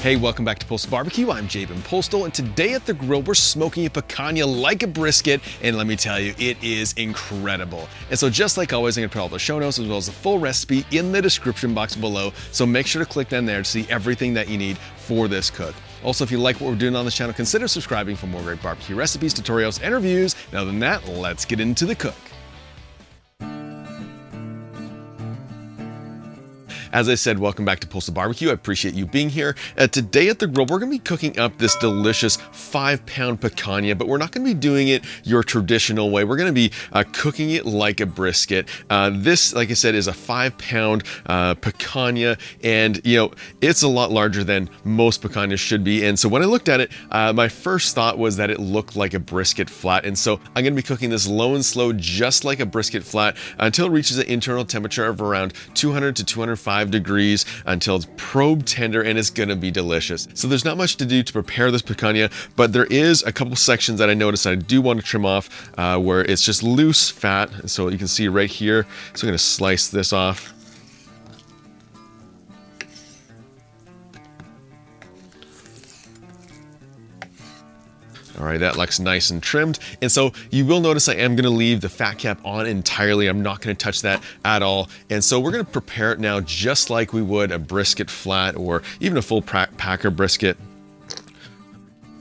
Hey, welcome back to Postal Barbecue. I'm Jabin Postal, and today at the grill, we're smoking a picanha like a brisket, and let me tell you, it is incredible. And so just like always, I'm gonna put all the show notes as well as the full recipe in the description box below, so make sure to click down there to see everything that you need for this cook. Also, if you like what we're doing on this channel, consider subscribing for more great barbecue recipes, tutorials, and reviews. Now, other than that, let's get into the cook. As I said, welcome back to Postal Barbecue. I appreciate you being here. Today at the grill, we're gonna be cooking up this delicious 5-pound picanha, but we're not gonna be doing it your traditional way. We're gonna be cooking it like a brisket. This, like I said, is a 5-pound picanha, and you know, it's a lot larger than most picanhas should be. And so when I looked at it, my first thought was that it looked like a brisket flat. And so I'm gonna be cooking this low and slow, just like a brisket flat, until it reaches an internal temperature of around 200 to 205 degrees until it's probe tender, and it's gonna be delicious. So there's not much to do to prepare this picanha, but there is a couple sections that I noticed I do want to trim off where it's just loose fat. So you can see right here. So I'm gonna slice this off. All right, that looks nice and trimmed. And so you will notice I am gonna leave the fat cap on entirely. I'm not gonna touch that at all. And so we're gonna prepare it now just like we would a brisket flat or even a full packer brisket.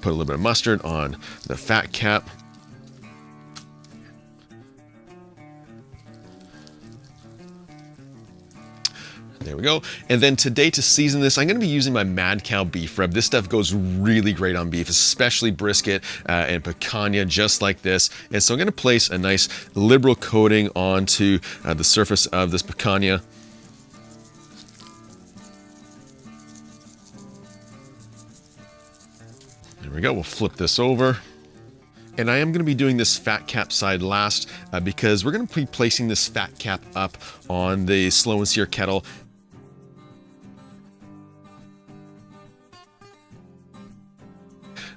Put a little bit of mustard on the fat cap. There we go. And then today to season this, I'm gonna be using my Mad Cow beef rub. This stuff goes really great on beef, especially brisket and picanha, just like this. And so I'm gonna place a nice liberal coating onto the surface of this picanha. There we go, we'll flip this over. And I am going to be doing this fat cap side last because we're going to be placing this fat cap up on the slow and sear kettle.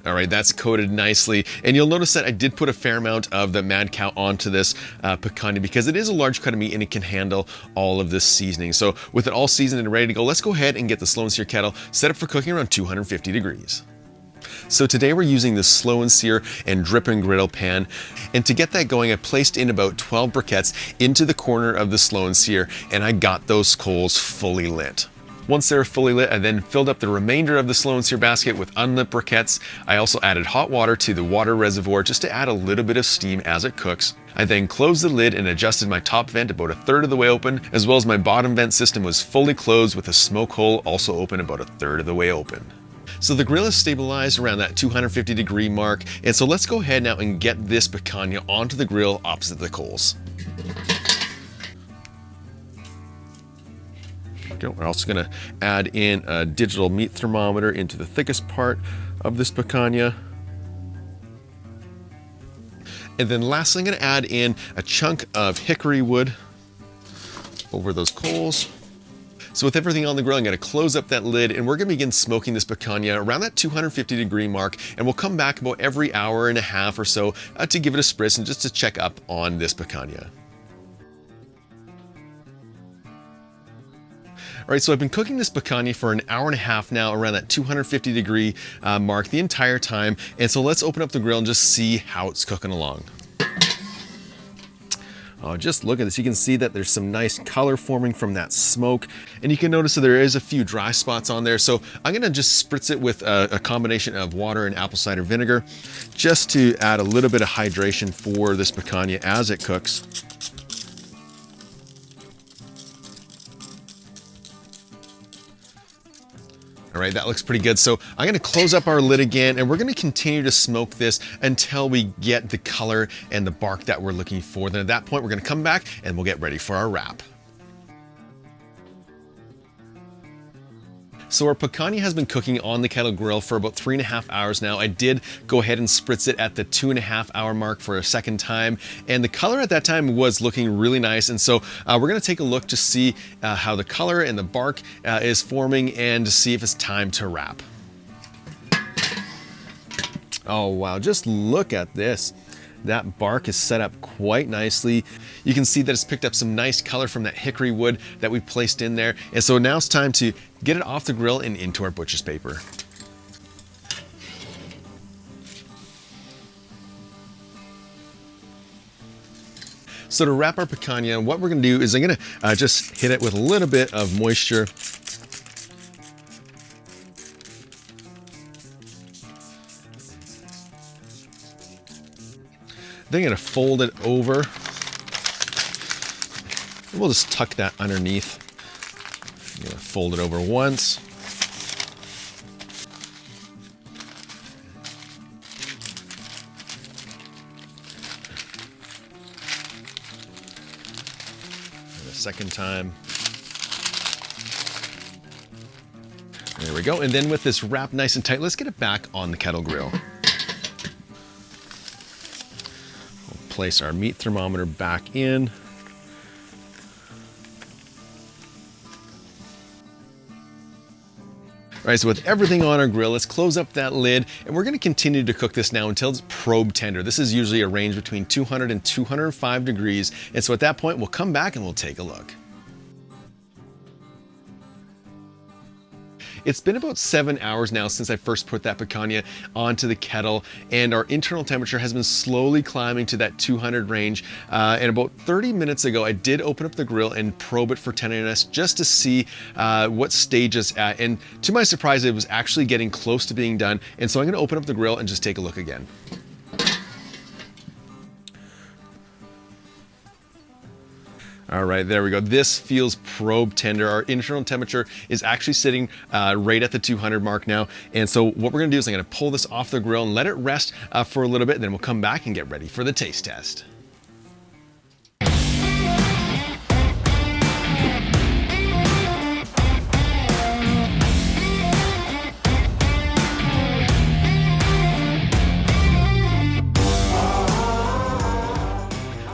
All right, that's coated nicely. And you'll notice that I did put a fair amount of the Mad Cow onto this picanha because it is a large cut of meat and it can handle all of this seasoning. So with it all seasoned and ready to go, let's go ahead and get the slow and sear kettle set up for cooking around 250 degrees. So today we're using the slow and sear and drip and griddle pan. And to get that going, I placed in about 12 briquettes into the corner of the slow and sear, and I got those coals fully lit. Once they're fully lit, I then filled up the remainder of the slow and sear basket with unlit briquettes. I also added hot water to the water reservoir just to add a little bit of steam as it cooks. I then closed the lid and adjusted my top vent about 1/3 of the way open, as well as my bottom vent system was fully closed with a smoke hole also open about 1/3 of the way open. So the grill is stabilized around that 250 degree mark, and so let's go ahead now and get this picanha onto the grill opposite the coals. We're also going to add in a digital meat thermometer into the thickest part of this picanha. And then lastly, I'm going to add in a chunk of hickory wood over those coals. So with everything on the grill, I'm going to close up that lid, and we're going to begin smoking this picanha around that 250 degree mark, and we'll come back about every hour and a half or so to give it a spritz and just to check up on this picanha. All right, so I've been cooking this picanha for an hour and a half now around that 250 degree mark the entire time. And so let's open up the grill and just see how it's cooking along. Oh, just look at this. You can see that there's some nice color forming from that smoke. And you can notice that there is a few dry spots on there. So I'm gonna just spritz it with a combination of water and apple cider vinegar just to add a little bit of hydration for this picanha as it cooks. All right, that looks pretty good. So I'm gonna close up our lid again, and we're gonna continue to smoke this until we get the color and the bark that we're looking for. Then at that point, we're gonna come back and we'll get ready for our wrap. So our picanha has been cooking on the Kettle grill for about 3.5 hours now. I did go ahead and spritz it at the 2.5 hour mark for a second time, and the color at that time was looking really nice. And so we're gonna take a look to see how the color and the bark is forming and to see if it's time to wrap. Oh wow, just look at this. That bark is set up quite nicely. You can see that it's picked up some nice color from that hickory wood that we placed in there. And so now it's time to get it off the grill and into our butcher's paper. So to wrap our picanha, what we're gonna do is I'm gonna just hit it with a little bit of moisture. Then I'm gonna fold it over. And we'll just tuck that underneath. I'm gonna fold it over once. Second time. There we go. And then with this wrap nice and tight, let's get it back on the kettle grill. We'll place our meat thermometer back in. All right, so with everything on our grill, let's close up that lid, and we're gonna continue to cook this now until it's probe tender. This is usually a range between 200 and 205 degrees. And so at that point, we'll come back and we'll take a look. It's been about 7 hours now since I first put that picanha onto the kettle, and our internal temperature has been slowly climbing to that 200 range. And about 30 minutes ago, I did open up the grill and probe it for tenderness just to see what stage it's at. And to my surprise, it was actually getting close to being done. And so I'm gonna open up the grill and just take a look again. All right, there we go. This feels probe tender. Our internal temperature is actually sitting right at the 200 mark now. And so what we're gonna do is I'm gonna pull this off the grill and let it rest for a little bit, and then we'll come back and get ready for the taste test.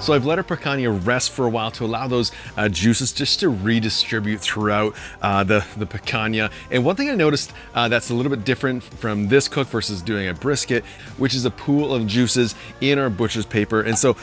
So I've let our picanha rest for a while to allow those juices just to redistribute throughout the picanha. And one thing I noticed that's a little bit different from this cook versus doing a brisket, which is a pool of juices in our butcher's paper. And so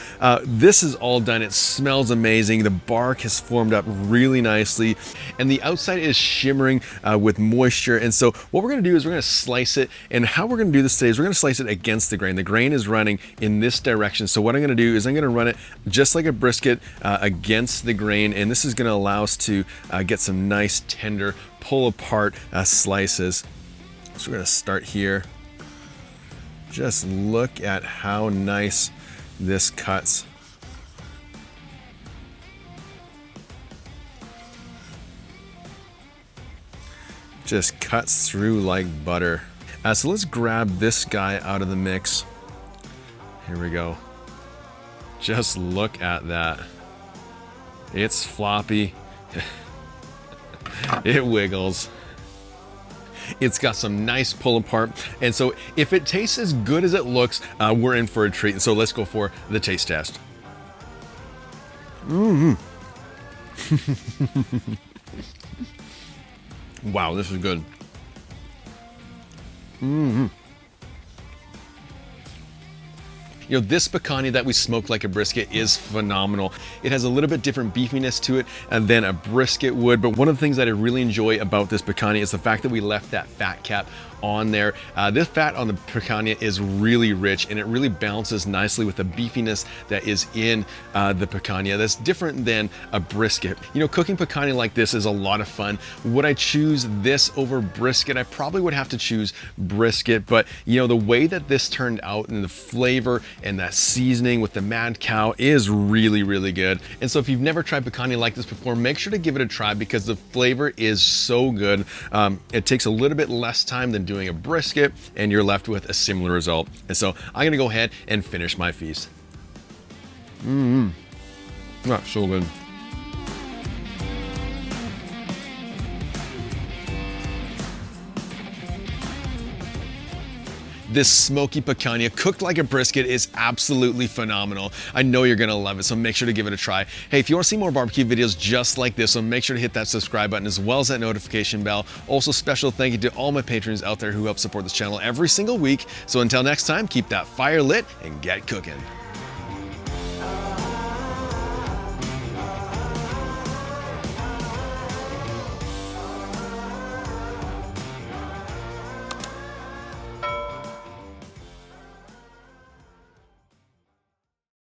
this is all done. It smells amazing. The bark has formed up really nicely, and the outside is shimmering with moisture. And so what we're gonna do is we're gonna slice it, and how we're gonna do this today is we're gonna slice it against the grain. The grain is running in this direction. So what I'm gonna do is I'm gonna run it just like a brisket against the grain, and this is going to allow us to get some nice tender pull apart slices. So we're going to start here. Just look at how nice this cuts. Just cuts through like butter. So let's grab this guy out of the mix. Here we go. Just look at that. It's floppy. It wiggles. It's got some nice pull apart. And so if it tastes as good as it looks, we're in for a treat. And so let's go for the taste test. Wow, this is good. You know, this picanha that we smoked like a brisket is phenomenal. It has a little bit different beefiness to it than a brisket would, but one of the things that I really enjoy about this picanha is the fact that we left that fat cap on there. This fat on the picanha is really rich, and it really balances nicely with the beefiness that is in the picanha. That's different than a brisket. You know, cooking picanha like this is a lot of fun. Would I choose this over brisket? I probably would have to choose brisket, but you know, the way that this turned out and the flavor and that seasoning with the mad cow is really, really good. And so if you've never tried picanha like this before, make sure to give it a try because the flavor is so good. It takes a little bit less time than doing a brisket, and you're left with a similar result. And so I'm gonna go ahead and finish my feast. That's so good. This smoky picanha cooked like a brisket is absolutely phenomenal. I know you're gonna love it, so make sure to give it a try. Hey, if you wanna see more barbecue videos just like this, so make sure to hit that subscribe button as well as that notification bell. Also, special thank you to all my patrons out there who help support this channel every single week. So until next time, keep that fire lit and get cooking.